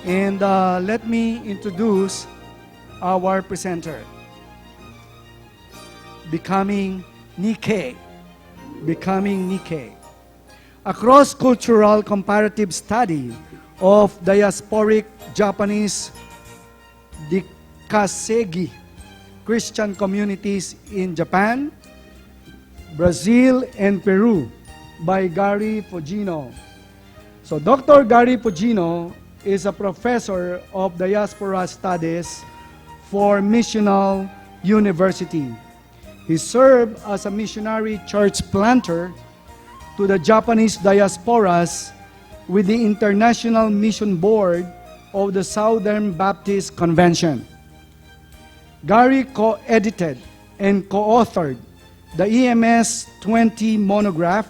And let me introduce our presenter, Becoming Nikkei. Becoming Nikkei. A cross-cultural comparative study of diasporic Japanese Dikasegi Christian communities in Japan, Brazil, and Peru by Gary Fujino. So Dr. Gary Fujino is a professor of diaspora studies for Missional University. He served as a missionary church planter to the Japanese diasporas with the International Mission Board of the Southern Baptist Convention. Gary co-edited and co-authored the EMS 20 monograph,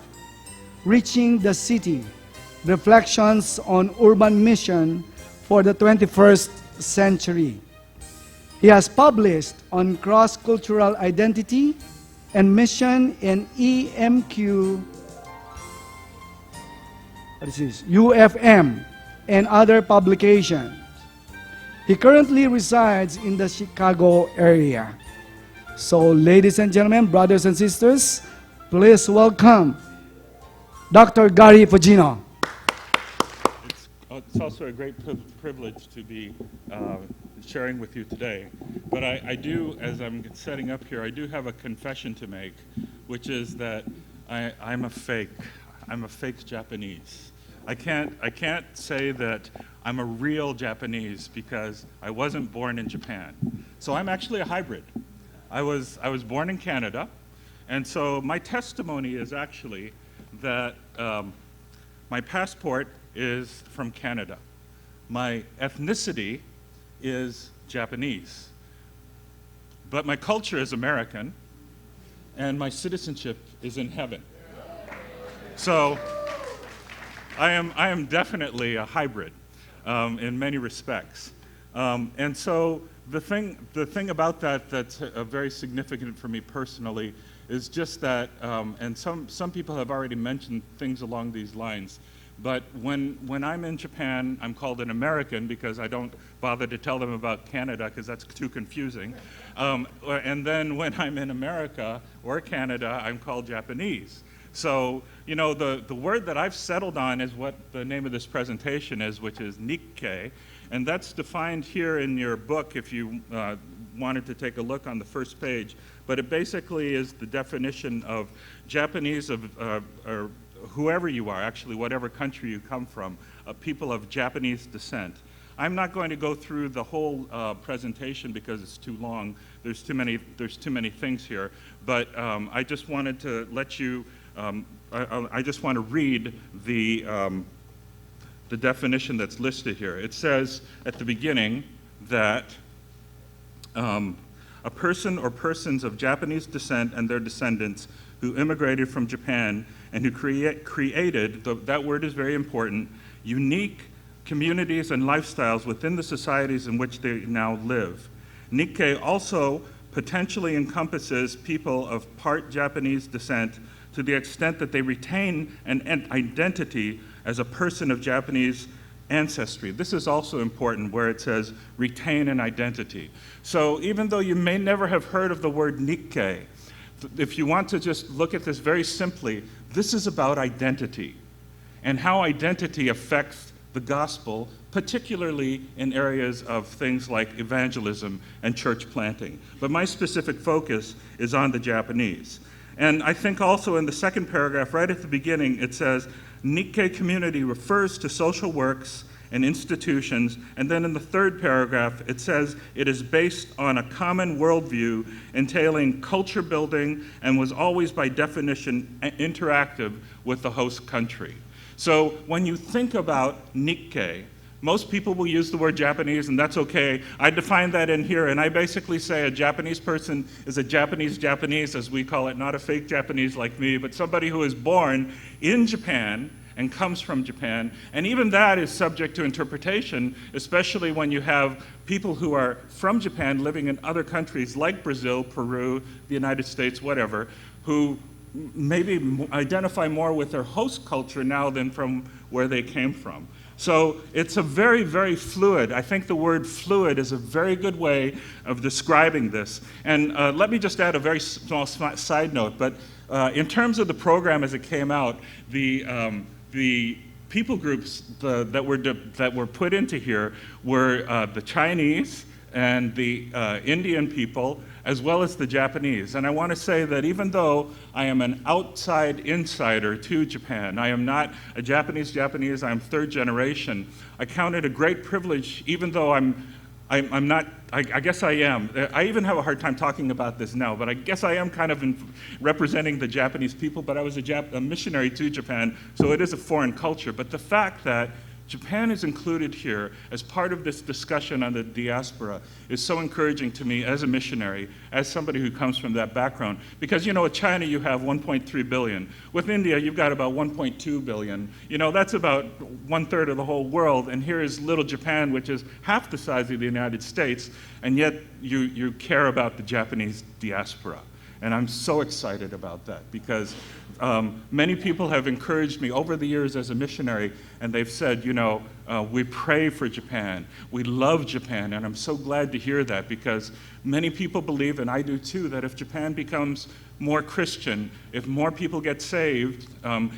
Reaching the City, Reflections on Urban Mission for the 21st Century. He has published on cross-cultural identity and mission in EMQ, UFM, and other publications. He currently resides in the Chicago area. So, ladies and gentlemen, brothers and sisters, please welcome Dr. Gary Fujino. It's also a great privilege to be sharing with you today. But I do, as I'm setting up here, I do have a confession to make, which is that I'm a fake. I'm a fake Japanese. I can't say that I'm a real Japanese because I wasn't born in Japan. So I'm actually a hybrid. I was born in Canada, and so my testimony is actually that my passport is from Canada. My ethnicity is Japanese. But my culture is American, and my citizenship is in heaven. So I am definitely a hybrid in many respects. And so the thing about that that's very significant for me personally is just that, and some people have already mentioned things along these lines, but when I'm in Japan, I'm called an American because I don't bother to tell them about Canada because that's too confusing. And then when I'm in America or Canada, I'm called Japanese. So, you know, the word that I've settled on is what the name of this presentation is, which is Nikkei. And that's defined here in your book if you wanted to take a look on the first page. But it basically is the definition of Japanese or whoever you are, actually, whatever country you come from, people of Japanese descent. I'm not going to go through the whole presentation because it's too long. There's too many things here. But I just wanted to let you, I just want to read the definition that's listed here. It says at the beginning that a person or persons of Japanese descent and their descendants who immigrated from Japan and who created, that word is very important, unique communities and lifestyles within the societies in which they now live. Nikkei also potentially encompasses people of part Japanese descent to the extent that they retain an identity as a person of Japanese ancestry. This is also important where it says retain an identity. So even though you may never have heard of the word Nikkei, if you want to just look at this very simply, this is about identity and how identity affects the gospel, particularly in areas of things like evangelism and church planting. But my specific focus is on the Japanese. And I think also in the second paragraph, right at the beginning, it says, Nikkei community refers to social works and institutions, and then in the third paragraph, it says it is based on a common worldview entailing culture building and was always by definition interactive with the host country. So when you think about Nikkei, most people will use the word Japanese, and that's okay. I define that in here, and I basically say a Japanese person is a Japanese, as we call it, not a fake Japanese like me, but somebody who is born in Japan and comes from Japan. And even that is subject to interpretation, especially when you have people who are from Japan living in other countries like Brazil, Peru, the United States, whatever, who maybe identify more with their host culture now than from where they came from. So it's a very, very fluid. I think the word fluid is a very good way of describing this. And let me just add a very small side note, but in terms of the program as it came out, the people groups that were put into here were the Chinese and the Indian people, as well as the Japanese. And I want to say that even though I am an outside insider to Japan, I am not a Japanese, I am third generation, I count it a great privilege, even though I'm not, I guess I am. I even have a hard time talking about this now, but I guess I am kind of representing the Japanese people, but I was a missionary to Japan, so it is a foreign culture. But the fact that Japan is included here as part of this discussion on the diaspora is so encouraging to me as a missionary, as somebody who comes from that background. Because, you know, with China you have 1.3 billion. With India you've got about 1.2 billion. You know, that's about 1/3 of the whole world. And here is little Japan, which is half the size of the United States, and yet you care about the Japanese diaspora. And I'm so excited about that because many people have encouraged me over the years as a missionary, and they've said, you know, we pray for Japan, we love Japan, and I'm so glad to hear that because many people believe, and I do too, that if Japan becomes more Christian, if more people get saved,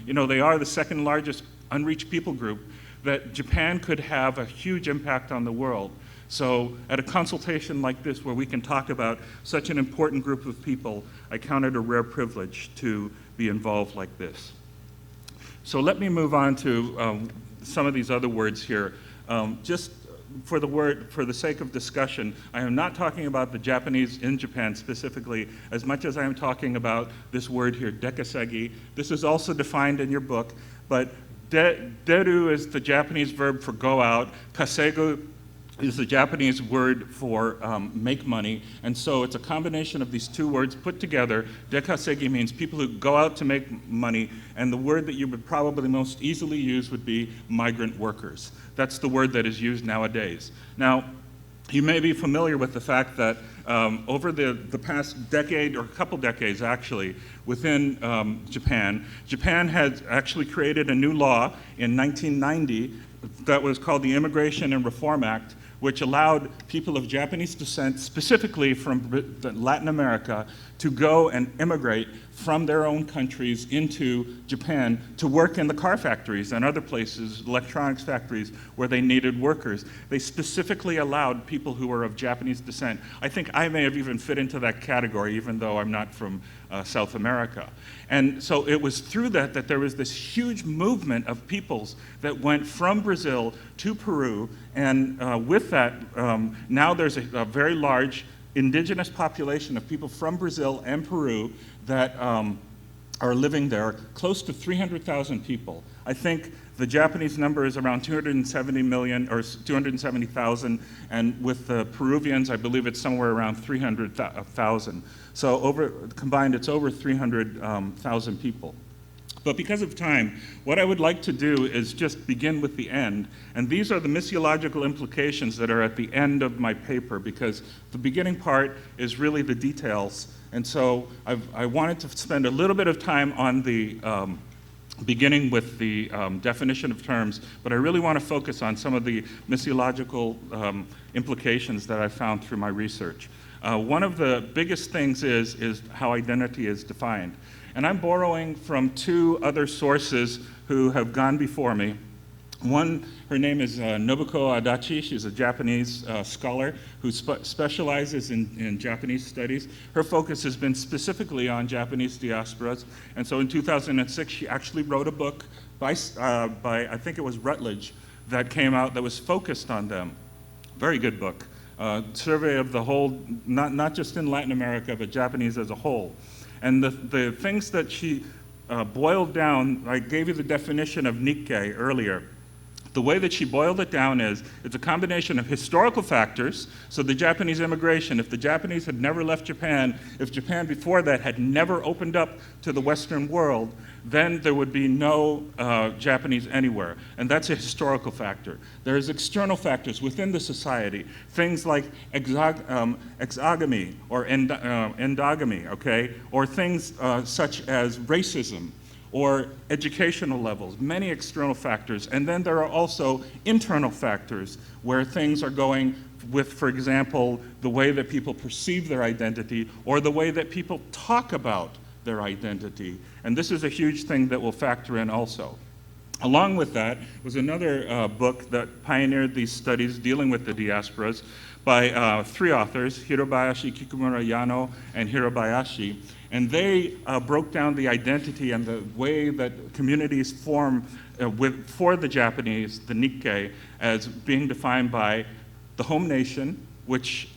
you know, they are the second largest unreached people group, that Japan could have a huge impact on the world. So at a consultation like this where we can talk about such an important group of people, I count it a rare privilege to be involved like this. So let me move on to some of these other words here. Just for the sake of discussion, I am not talking about the Japanese in Japan specifically as much as I am talking about this word here, dekasegi. This is also defined in your book, but deru is the Japanese verb for go out, kasegu is the Japanese word for make money, and so it's a combination of these two words put together. Dekasegi means people who go out to make money, and the word that you would probably most easily use would be migrant workers. That's the word that is used nowadays. Now, you may be familiar with the fact that over the past decade, or a couple decades actually, within Japan has actually created a new law in 1990 that was called the Immigration and Reform Act, which allowed people of Japanese descent, specifically from Latin America, to go and immigrate from their own countries into Japan to work in the car factories and other places, electronics factories, where they needed workers. They specifically allowed people who were of Japanese descent. I think I may have even fit into that category, even though I'm not from South America. And so it was through that there was this huge movement of peoples that went from Brazil to Peru, and with that, now there's a very large indigenous population of people from Brazil and Peru that are living there, close to 300,000 people. I think the Japanese number is around 270 million or 270,000, and with the Peruvians, I believe it's somewhere around 300,000. So combined, it's over 300,000 people. But because of time, what I would like to do is just begin with the end. And these are the missiological implications that are at the end of my paper, because the beginning part is really the details. And so I wanted to spend a little bit of time on the beginning with the definition of terms, but I really want to focus on some of the missiological implications that I found through my research. One of the biggest things is how identity is defined. And I'm borrowing from two other sources who have gone before me. One, her name is Nobuko Adachi. She's a Japanese scholar who specializes in Japanese studies. Her focus has been specifically on Japanese diasporas. And so in 2006, she actually wrote a book by I think it was Routledge, that came out that was focused on them. Very good book. Survey of the whole, not just in Latin America, but Japanese as a whole. And the things that she boiled down, I gave you the definition of Nikkei earlier. The way that she boiled it down is, it's a combination of historical factors, so the Japanese immigration, if the Japanese had never left Japan, if Japan before that had never opened up to the Western world, then there would be no Japanese anywhere. And that's a historical factor. There's external factors within the society, things like exogamy or endogamy, okay? Or things such as racism, or educational levels, many external factors. And then there are also internal factors where things are going with, for example, the way that people perceive their identity or the way that people talk about their identity. And this is a huge thing that will factor in also. Along with that was another book that pioneered these studies dealing with the diasporas by 3 authors, Hirobayashi, Kikumura Yano, and Hirabayashi. And they broke down the identity and the way that communities form for the Japanese, the Nikkei, as being defined by the home nation, which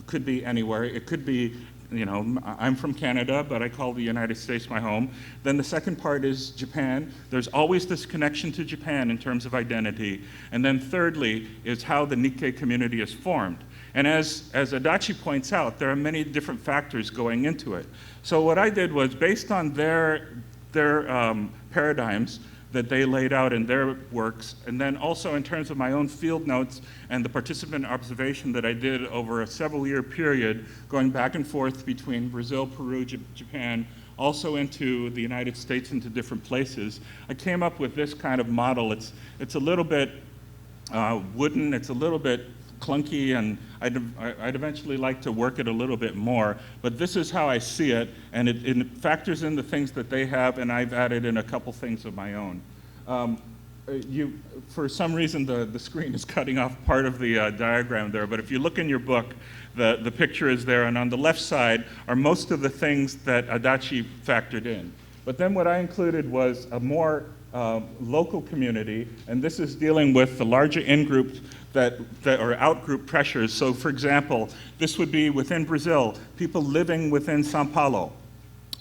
could be anywhere. It could be, you know, I'm from Canada, but I call the United States my home. Then the second part is Japan. There's always this connection to Japan in terms of identity. And then thirdly is how the Nikkei community is formed. And as Adachi points out, there are many different factors going into it. So what I did was, based on their paradigms that they laid out in their works, and then also in terms of my own field notes and the participant observation that I did over a several-year period, going back and forth between Brazil, Peru, Japan, also into the United States, into different places, I came up with this kind of model. It's a little bit wooden, it's a little bit clunky, and I'd eventually like to work it a little bit more, but this is how I see it, and it factors in the things that they have, and I've added in a couple things of my own. For some reason, the screen is cutting off part of the diagram there, but if you look in your book, the picture is there, and on the left side are most of the things that Adachi factored in. But then what I included was a more local community, and this is dealing with the larger in-groups that are out-group pressures. So for example, this would be within Brazil, people living within Sao Paulo,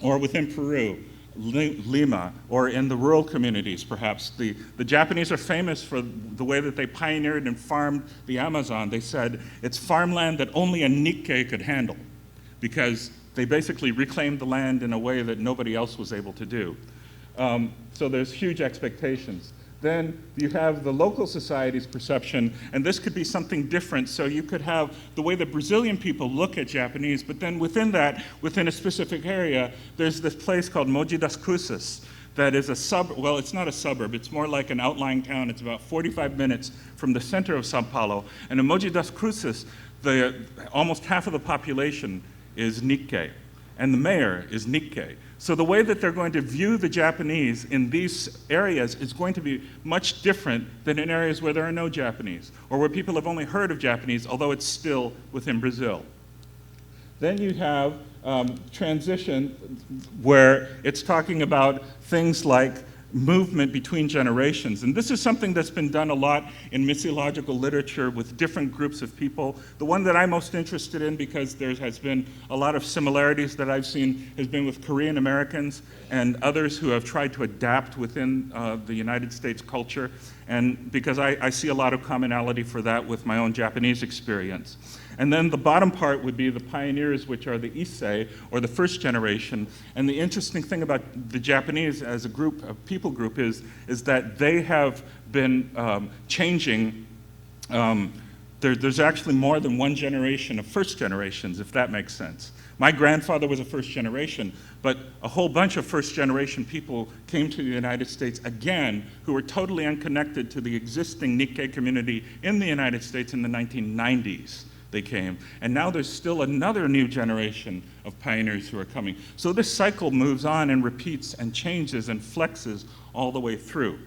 or within Peru, Lima, or in the rural communities perhaps. The Japanese are famous for the way that they pioneered and farmed the Amazon. They said it's farmland that only a Nikkei could handle, because they basically reclaimed the land in a way that nobody else was able to do. So there's huge expectations. Then you have the local society's perception, and this could be something different. So you could have the way the Brazilian people look at Japanese, but then within that, within a specific area, there's this place called Mogi das Cruzes that is a suburb. Well, it's not a suburb, it's more like an outlying town. It's about 45 minutes from the center of Sao Paulo. And in Mogi das Cruzes, almost half of the population is Nikkei, and the mayor is Nikkei. So the way that they're going to view the Japanese in these areas is going to be much different than in areas where there are no Japanese, or where people have only heard of Japanese, although it's still within Brazil. Then you have transition, where it's talking about things like movement between generations. And this is something that's been done a lot in missiological literature with different groups of people. The one that I'm most interested in, because there has been a lot of similarities that I've seen, has been with Korean Americans and others who have tried to adapt within the United States culture, and because I see a lot of commonality for that with my own Japanese experience. And then the bottom part would be the pioneers, which are the Issei, or the first generation. And the interesting thing about the Japanese as a group, a people group, is that they have been changing. There's actually more than one generation of first generations, if that makes sense. My grandfather was a first generation, but a whole bunch of first generation people came to the United States again who were totally unconnected to the existing Nikkei community in the United States in the 1990s. They came. And now there's still another new generation of pioneers who are coming. So this cycle moves on and repeats and changes and flexes all the way through.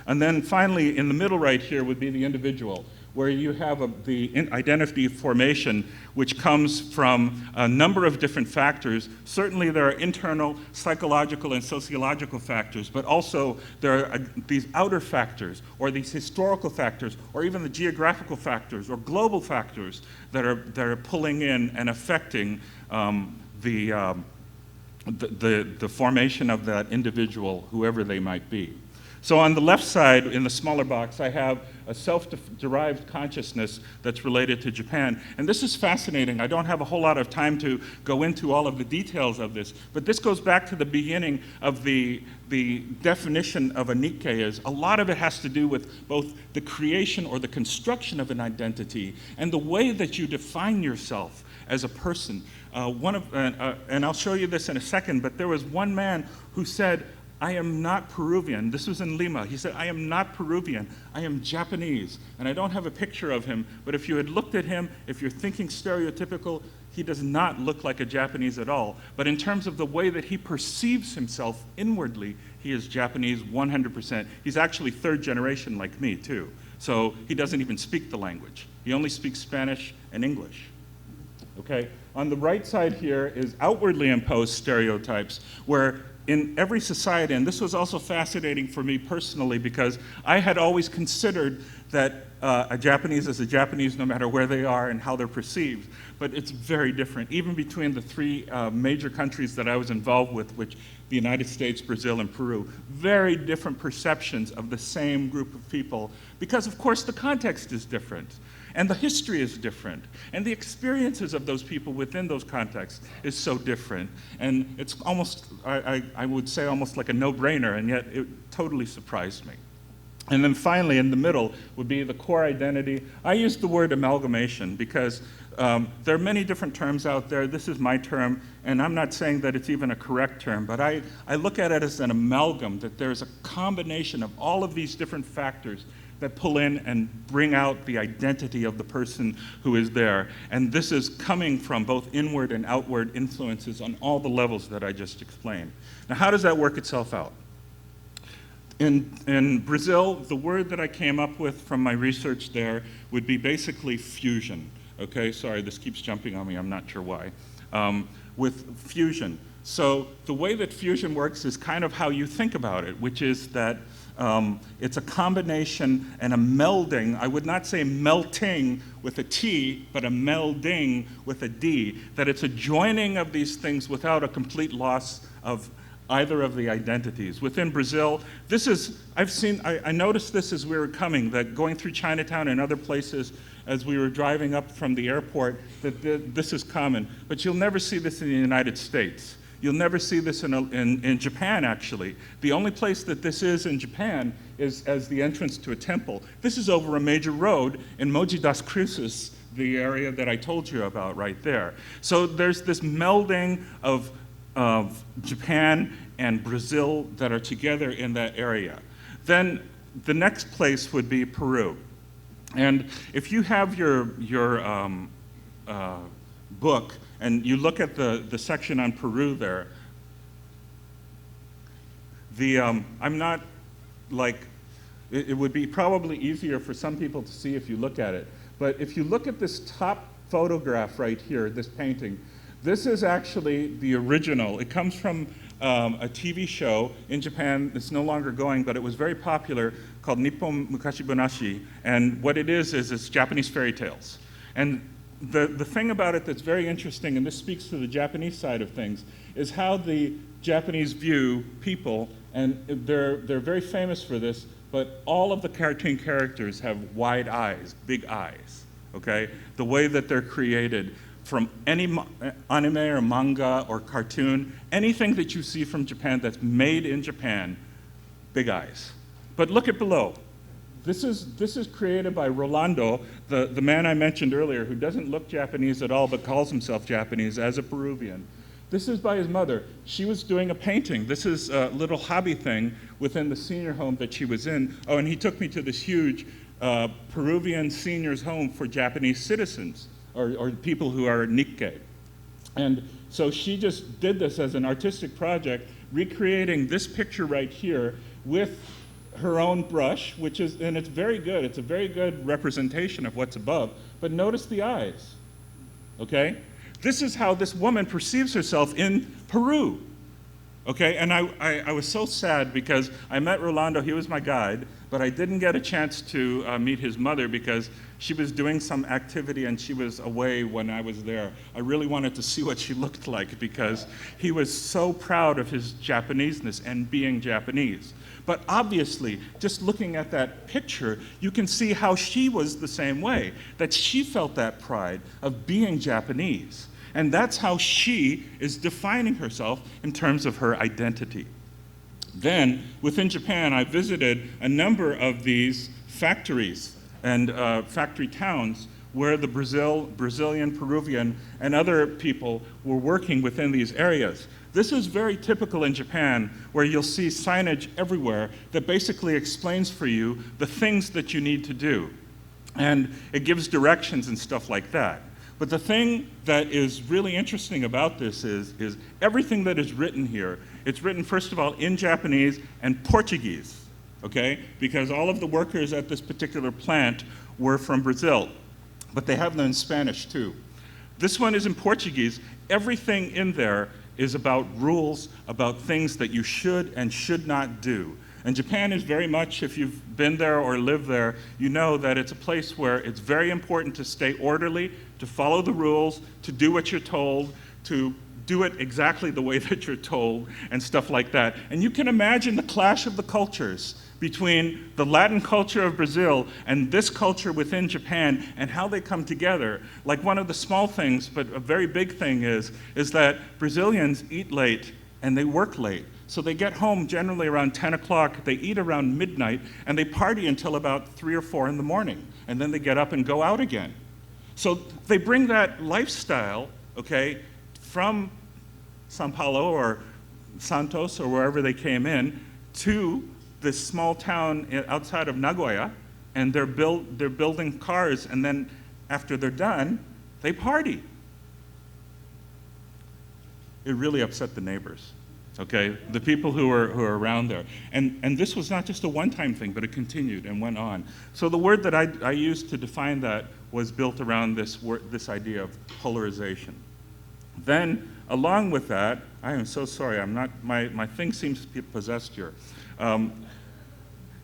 And then finally, in the middle right here would be the individual, where you have the identity formation, which comes from a number of different factors. Certainly there are internal, psychological, and sociological factors, but also there are these outer factors, or these historical factors, or even the geographical factors, or global factors that are pulling in and affecting the formation of that individual, whoever they might be. So on the left side, in the smaller box, I have a self-derived consciousness that's related to Japan. And this is fascinating. I don't have a whole lot of time to go into all of the details of this, but this goes back to the beginning of the definition of a Nikkei. Is a lot of it has to do with both the creation or the construction of an identity and the way that you define yourself as a person. And I'll show you this in a second, but there was one man who said, I am not Peruvian. This was in Lima. He said, I am not Peruvian. I am Japanese. And I don't have a picture of him, but if you had looked at him, if you're thinking stereotypical, he does not look like a Japanese at all. But in terms of the way that he perceives himself inwardly, he is Japanese 100%. He's actually third generation like me, too. So he doesn't even speak the language. He only speaks Spanish and English. Okay? On the right side here is outwardly imposed stereotypes, where in every society, and this was also fascinating for me personally because I had always considered that a Japanese is a Japanese no matter where they are and how they're perceived, but it's very different, even between the three major countries that I was involved with, which the United States, Brazil, and Peru. Very different perceptions of the same group of people because, of course, the context is different. And the history is different. And the experiences of those people within those contexts is so different. And it's almost, I would say almost like a no-brainer, and yet it totally surprised me. And then finally, in the middle, would be the core identity. I use the word amalgamation because there are many different terms out there. This is my term, and I'm not saying that it's even a correct term, but I look at it as an amalgam, that there's a combination of all of these different factors that pull in and bring out the identity of the person who is there. And this is coming from both inward and outward influences on all the levels that I just explained. Now, how does that work itself out? In Brazil, the word that I came up with from my research there would be basically fusion. Okay, sorry, this keeps jumping on me, I'm not sure why. With fusion. So the way that fusion works is kind of how you think about it, which is that it's a combination and a melding. I would not say melting with a T, but a melding with a D, that it's a joining of these things without a complete loss of either of the identities. Within Brazil, this is, I noticed this as we were coming, that going through Chinatown and other places as we were driving up from the airport, that this is common. But you'll never see this in the United States. You'll never see this in Japan, actually. The only place that this is in Japan is as the entrance to a temple. This is over a major road in Mogi das Cruzes, the area that I told you about right there. So there's this melding of Japan and Brazil that are together in that area. Then the next place would be Peru. And if you have your book, and you look at the section on Peru there, I'm not like, it would be probably easier for some people to see if you look at it. But if you look at this top photograph right here, this painting, this is actually the original. It comes from a TV show in Japan that's no longer going, but it was very popular, called Nippon Mukashi Bonashi. And what it is it's Japanese fairy tales. And the thing about it that's very interesting, and this speaks to the Japanese side of things, is how the Japanese view people, and they're very famous for this, but all of the cartoon characters have wide eyes, big eyes, okay? The way that they're created from any anime or manga or cartoon, anything that you see from Japan that's made in Japan, big eyes. But look at below. This is created by Rolando, the man I mentioned earlier, who doesn't look Japanese at all but calls himself Japanese as a Peruvian. This is by his mother. She was doing a painting. This is a little hobby thing within the senior home that she was in. Oh, and he took me to this huge Peruvian seniors home for Japanese citizens, or people who are Nikkei. And so she just did this as an artistic project, recreating this picture right here with her own brush, and it's very good. It's a very good representation of what's above. But notice the eyes, okay? This is how this woman perceives herself in Peru, okay? And I was so sad because I met Rolando, he was my guide, but I didn't get a chance to meet his mother because she was doing some activity and she was away when I was there. I really wanted to see what she looked like because he was so proud of his Japaneseness and being Japanese. But obviously, just looking at that picture, you can see how she was the same way, that she felt that pride of being Japanese. And that's how she is defining herself in terms of her identity. Then, within Japan, I visited a number of these factories and factory towns where the Brazilian, Peruvian, and other people were working within these areas. This is very typical in Japan, where you'll see signage everywhere that basically explains for you the things that you need to do. And it gives directions and stuff like that. But the thing that is really interesting about this is everything that is written here, it's written first of all in Japanese and Portuguese, okay? Because all of the workers at this particular plant were from Brazil, but they have them in Spanish too. This one is in Portuguese. Everything in there is about rules, about things that you should and should not do. And Japan is very much, if you've been there or lived there, you know that it's a place where it's very important to stay orderly, to follow the rules, to do what you're told, to do it exactly the way that you're told, and stuff like that. And you can imagine the clash of the cultures between the Latin culture of Brazil and this culture within Japan and how they come together. Like one of the small things, but a very big thing is that Brazilians eat late and they work late. So they get home generally around 10 o'clock, they eat around midnight, and they party until about 3 or 4 in the morning. And then they get up and go out again. So they bring that lifestyle, okay, from Sao Paulo or Santos or wherever they came in to this small town outside of Nagoya, and they're building cars, and then after they're done, they party. It really upset the neighbors, okay? The people who were around there. And this was not just a one-time thing, but it continued and went on. So the word that I used to define that was built around this idea of polarization. Then, along with that, I am so sorry, my thing seems to be possessed here.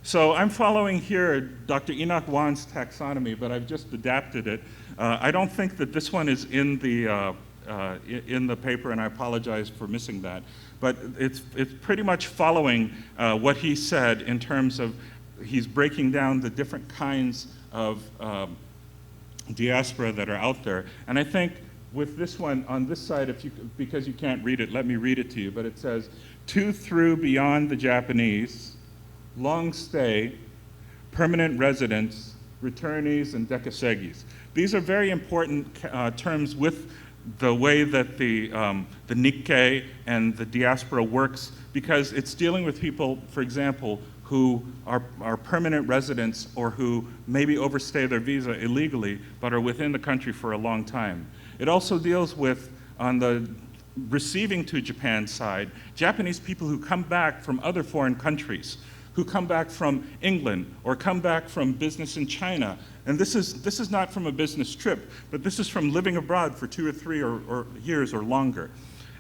So I'm following here Dr. Enoch Wan's taxonomy, but I've just adapted it. I don't think that this one is in the paper, and I apologize for missing that. But it's pretty much following what he said in terms of he's breaking down the different kinds of diaspora that are out there. And I think with this one on this side, because you can't read it, let me read it to you. But it says, to, through, beyond the Japanese, long stay, permanent residents, returnees, and dekasegis. These are very important terms with the way that the Nikkei and the diaspora works, because it's dealing with people, for example, who are permanent residents or who maybe overstay their visa illegally but are within the country for a long time. It also deals with, on the receiving to Japan side, Japanese people who come back from other foreign countries, who come back from England or come back from business in China. And this is not from a business trip, but this is from living abroad for 2 or 3 or years or longer.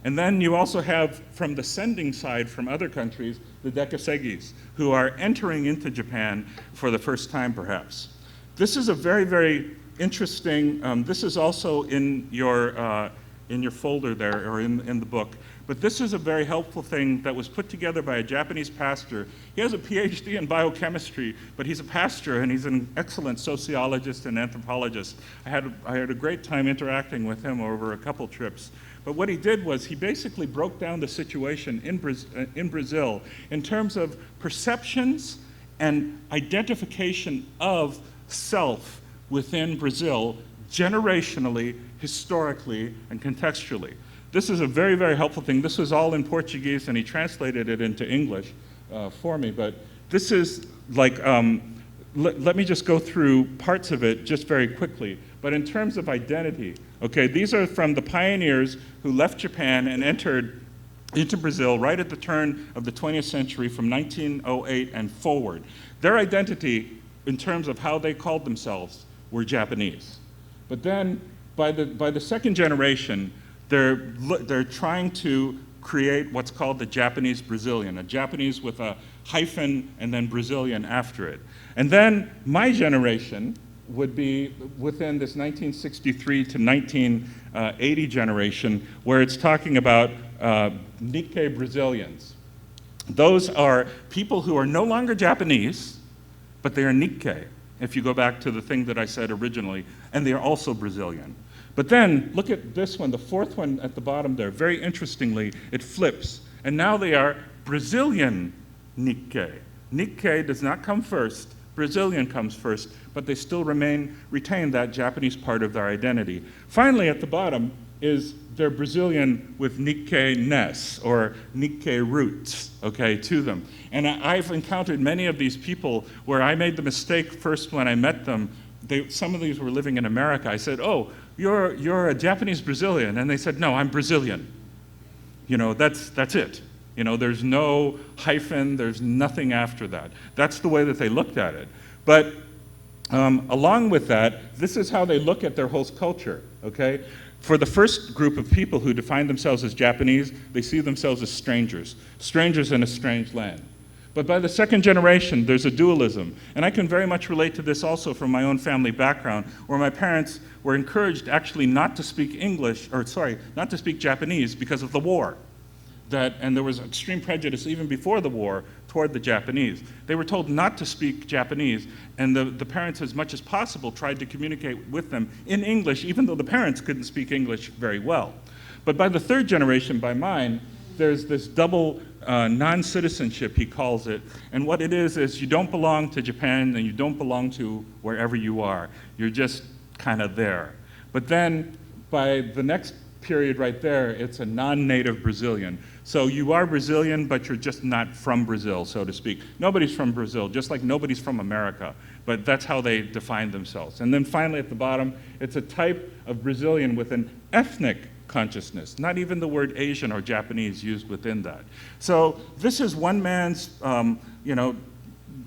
And then you also have, from the sending side from other countries, the dekasegis, who are entering into Japan for the first time perhaps. This is a very, very interesting, this is also in your folder there, or in the book. But this is a very helpful thing that was put together by a Japanese pastor. He has a PhD in biochemistry, but he's a pastor and he's an excellent sociologist and anthropologist. I had a great time interacting with him over a couple trips. But what he did was he basically broke down the situation in Brazil in terms of perceptions and identification of self within Brazil, generationally, historically, and contextually. This is a very, very helpful thing. This was all in Portuguese, and he translated it into English for me. But this is like, let me just go through parts of it just very quickly. But in terms of identity, okay, these are from the pioneers who left Japan and entered into Brazil right at the turn of the 20th century from 1908 and forward. Their identity, in terms of how they called themselves, were Japanese. But then, by the second generation, they're trying to create what's called the Japanese Brazilian, a Japanese with a hyphen and then Brazilian after it. And then my generation would be within this 1963 to 1980 generation, where it's talking about Nikkei Brazilians. Those are people who are no longer Japanese, but they are Nikkei, if you go back to the thing that I said originally, and they are also Brazilian. But then, look at this one, the fourth one at the bottom there. Very interestingly, it flips. And now they are Brazilian Nikkei. Nikkei does not come first. Brazilian comes first, but they still retain that Japanese part of their identity. Finally, at the bottom is they're Brazilian with Nikkei-ness, or Nikkei roots, okay, to them. And I've encountered many of these people where I made the mistake first when I met them. Some of these were living in America. I said, oh, you're a Japanese Brazilian. And they said, no, I'm Brazilian. You know, that's it. You know, there's no hyphen, there's nothing after that. That's the way that they looked at it. But along with that, this is how they look at their host culture, okay? For the first group of people who define themselves as Japanese, they see themselves as strangers in a strange land. But by the second generation, there's a dualism. And I can very much relate to this also from my own family background, where my parents were encouraged actually not to speak not to speak Japanese because of the war. And there was extreme prejudice even before the war toward the Japanese. They were told not to speak Japanese, and the parents, as much as possible, tried to communicate with them in English, even though the parents couldn't speak English very well. But by the third generation, by mine, there's this double non-citizenship, he calls it. And what it is you don't belong to Japan and you don't belong to wherever you are. You're just kind of there. But then by the next period right there, it's a non-native Brazilian. So you are Brazilian, but you're just not from Brazil, so to speak. Nobody's from Brazil, just like nobody's from America. But that's how they define themselves. And then finally at the bottom, it's a type of Brazilian with an ethnic consciousness, not even the word Asian or Japanese used within that. So this is one man's,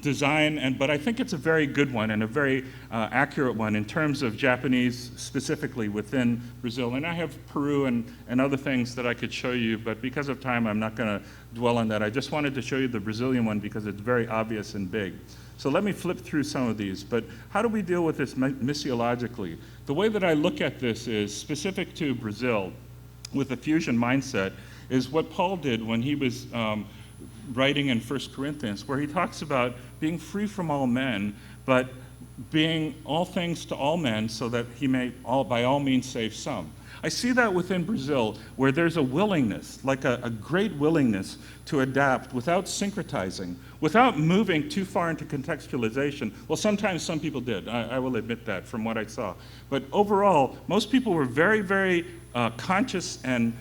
design, but I think it's a very good one and a very accurate one in terms of Japanese specifically within Brazil. And I have Peru and other things that I could show you, but because of time, I'm not going to dwell on that. I just wanted to show you the Brazilian one because it's very obvious and big. So let me flip through some of these. But how do we deal with this missiologically? The way that I look at this is specific to Brazil with a fusion mindset is what Paul did when he was writing in 1 Corinthians, where he talks about being free from all men, but being all things to all men so that he may by all means save some. I see that within Brazil, where there's a willingness, like a great willingness to adapt without syncretizing, without moving too far into contextualization. Well, sometimes some people did, I will admit that from what I saw. But overall, most people were very, very conscious and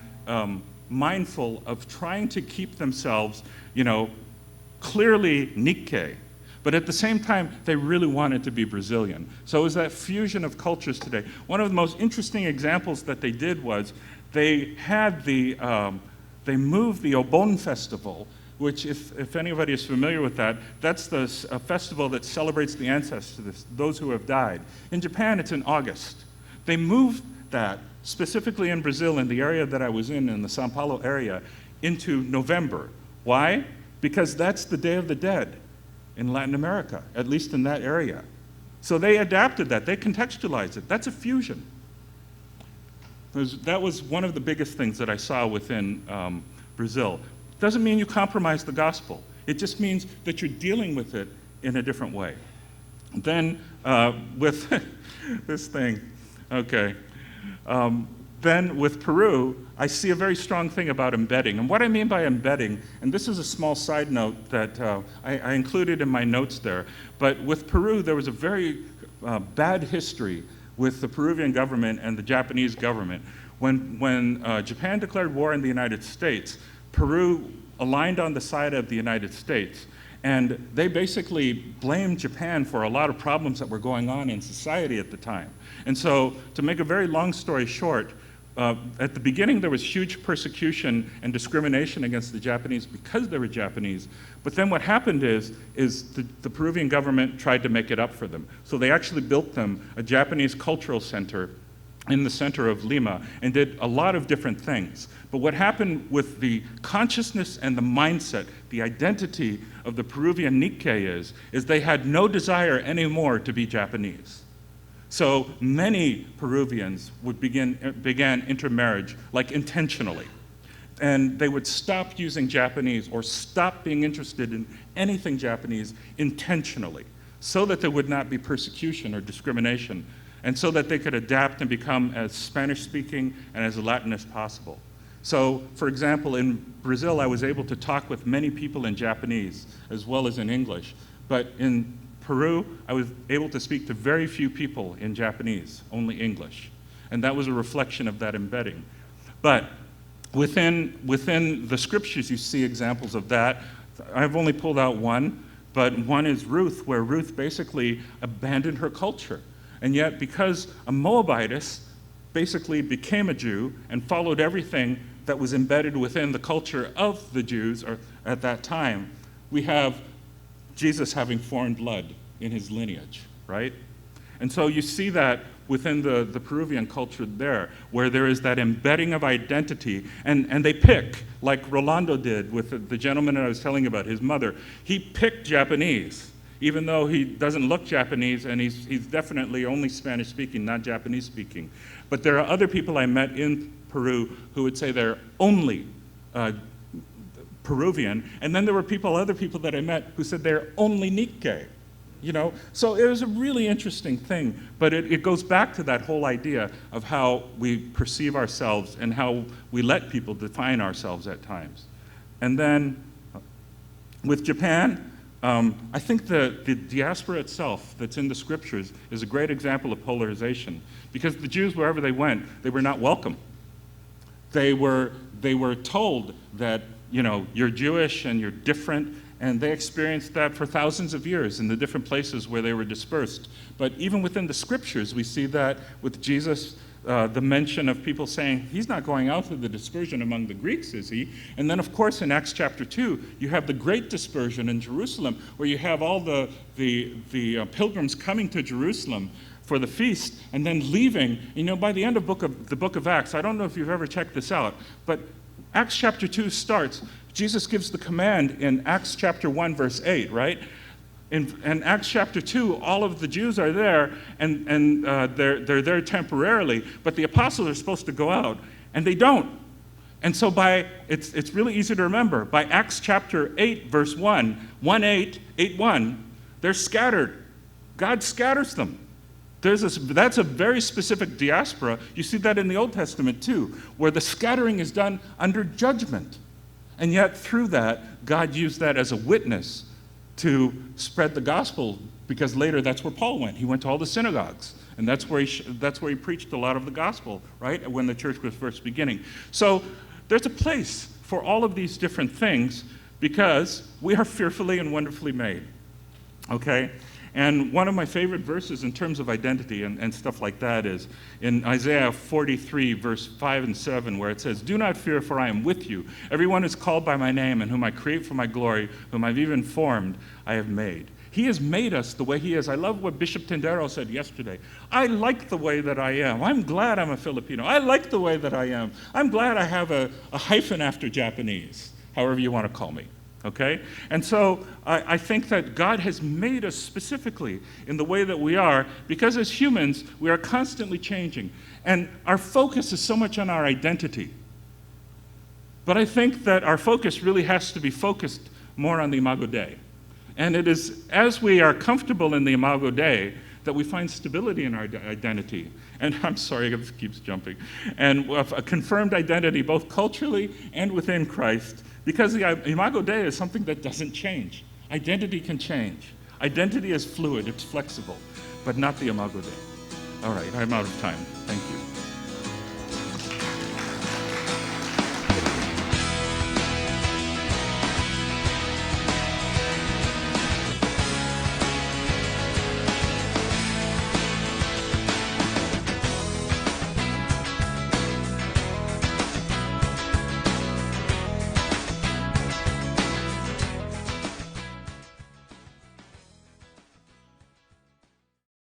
mindful of trying to keep themselves, clearly Nikkei. But at the same time, they really wanted to be Brazilian. So it was that fusion of cultures today. One of the most interesting examples that they did was they had they moved the Obon Festival, which if anybody is familiar with that, that's a festival that celebrates the ancestors, those who have died. In Japan, it's in August. They moved that, specifically in Brazil, in the area that I was in the São Paulo area, into November. Why? Because that's the Day of the Dead in Latin America, at least in that area. So they adapted that, they contextualized it. That's a fusion. That was one of the biggest things that I saw within Brazil. Doesn't mean you compromise the gospel. It just means that you're dealing with it in a different way. Then with this thing, okay. Then with Peru, I see a very strong thing about embedding. And what I mean by embedding, and this is a small side note that I included in my notes there, but with Peru, there was a very bad history with the Peruvian government and the Japanese government. When Japan declared war on the United States, Peru aligned on the side of the United States. And they basically blamed Japan for a lot of problems that were going on in society at the time. And so, to make a very long story short, at the beginning there was huge persecution and discrimination against the Japanese because they were Japanese. But then what happened is the Peruvian government tried to make it up for them. So they actually built them a Japanese cultural center in the center of Lima and did a lot of different things. But what happened with the consciousness and the mindset, the identity of the Peruvian Nikkei is they had no desire anymore to be Japanese. So many Peruvians began intermarriage, like intentionally. And they would stop using Japanese or stop being interested in anything Japanese intentionally, so that there would not be persecution or discrimination, and so that they could adapt and become as Spanish-speaking and as Latin as possible. So, for example, in Brazil, I was able to talk with many people in Japanese as well as in English. But in Peru, I was able to speak to very few people in Japanese, only English. And that was a reflection of that embedding. But within the scriptures, you see examples of that. I've only pulled out one, but one is Ruth, where Ruth basically abandoned her culture. And yet, because a Moabitess basically became a Jew and followed everything that was embedded within the culture of the Jews or at that time, we have Jesus having foreign blood in his lineage, right? And so you see that within the Peruvian culture there, where there is that embedding of identity, and they pick, like Rolando did with the gentleman that I was telling about, his mother. He picked Japanese, even though he doesn't look Japanese, and he's definitely only Spanish-speaking, not Japanese-speaking. But there are other people I met in Peru who would say they're only Peruvian, and then there were other people that I met who said they're only Nikkei. You know, so it was a really interesting thing, but it goes back to that whole idea of how we perceive ourselves and how we let people define ourselves at times. And then with Japan, I think the diaspora itself that's in the scriptures is a great example of polarization, because the Jews, wherever they went, they were not welcome. They were told that, you know, you're Jewish and you're different. And they experienced that for thousands of years in the different places where they were dispersed. But even within the scriptures, we see that with Jesus, the mention of people saying, he's not going out to the dispersion among the Greeks, is he? And then, of course, in Acts chapter 2, you have the great dispersion in Jerusalem, where you have all the pilgrims coming to Jerusalem for the feast and then leaving. You know, by the end of the book of Acts, I don't know if you've ever checked this out, but Acts chapter 2 starts, Jesus gives the command in Acts chapter 1, verse 8, right? In Acts chapter 2, all of the Jews are there, and they're there temporarily, but the apostles are supposed to go out, and they don't. And so it's really easy to remember. By Acts chapter 8, verse 1, 1:8, they're scattered. God scatters them. That's a very specific diaspora. You see that in the Old Testament too, where the scattering is done under judgment. And yet through that, God used that as a witness to spread the gospel, because later that's where Paul went. He went to all the synagogues, and that's where he preached a lot of the gospel, right, when the church was first beginning. So there's a place for all of these different things, because we are fearfully and wonderfully made, okay? And one of my favorite verses in terms of identity and stuff like that is in Isaiah 43, verse 5 and 7, where it says, "Do not fear, for I am with you. Everyone is called by my name, and whom I create for my glory, whom I've even formed, I have made." He has made us the way he is. I love what Bishop Tendero said yesterday. I like the way that I am. I'm glad I'm a Filipino. I like the way that I am. I'm glad I have a hyphen after Japanese, however you want to call me. Okay? And so I think that God has made us specifically in the way that we are, because as humans, we are constantly changing. And our focus is so much on our identity. But I think that our focus really has to be focused more on the Imago Dei. And it is as we are comfortable in the Imago Dei that we find stability in our identity. And I'm sorry, it keeps jumping. And a confirmed identity, both culturally and within Christ. Because the Imago Dei is something that doesn't change. Identity can change. Identity is fluid, it's flexible, but not the Imago Dei. All right, I'm out of time. Thank you.